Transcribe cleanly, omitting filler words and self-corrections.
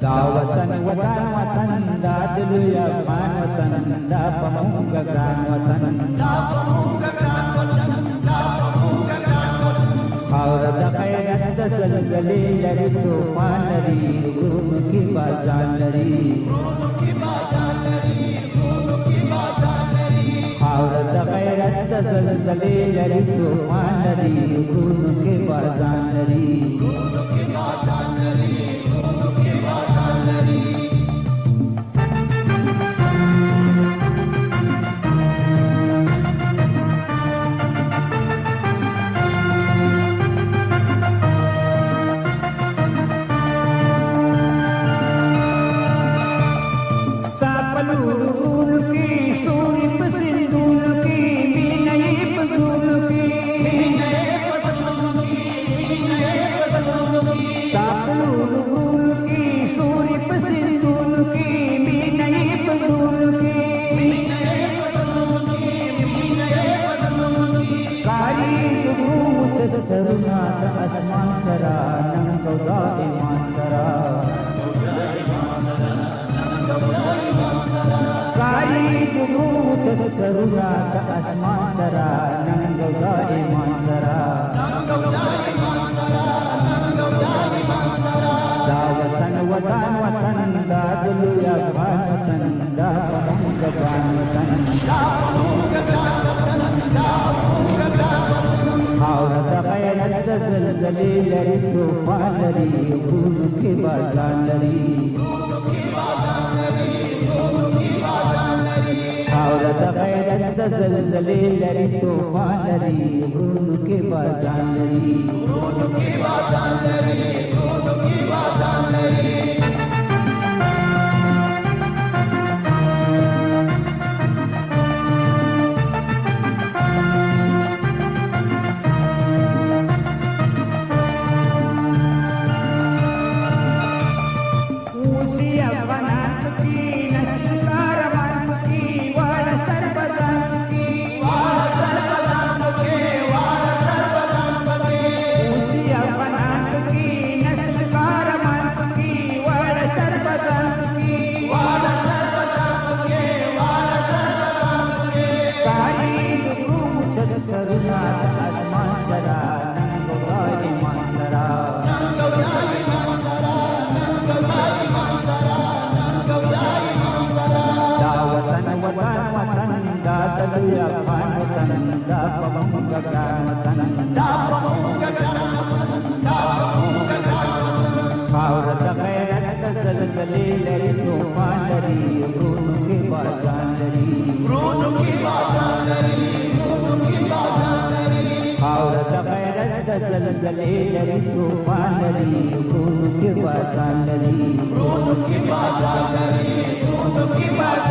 دا وطن وطن وطن دا دلوی افغان وطن دا پمونگا گران وطن دا پمونگا گران وطن دا پمونگا گران وطن خاور دا غیرت دا زلزلی لری توفان لری غرونو کی بازان لری غرونو کی بازان لری غرونو کی بازان لری خاور دا غیرت دا زلزلی لری توفان لری غرونو کی بازان لری غرونو کی بازان لری غرونو کی بازان لری سرنا دا اسمان سرا ننگو دا ایمان سرا کاری دروت سرنا دا اسمان سرا ننگو دا ایمان سرا دا وطن وطن وطن دا دلوی افغان وطن دا پمونگا گران وطن دا پمونگا گران وطن دا پمونگا گران وطن خاور دا غیرت دا زلزلی لری توفان لری غرونو کی بازان لری خاور دا غیرت دا زلزلی لری توفان لری غرونو کی بازان لری غرونو کی بازان لری غرونو کی بازان لری خاور دا غیرت دا زلزلی لری توفان لری غرونو کی بازان لری غرونو کی بازان لری غرونو کی بازان لری خاور دا غیرت دا زلزلی لری توفان لری غرونو کی بازان لری غرونو کی بازان لری غرونو کی بازان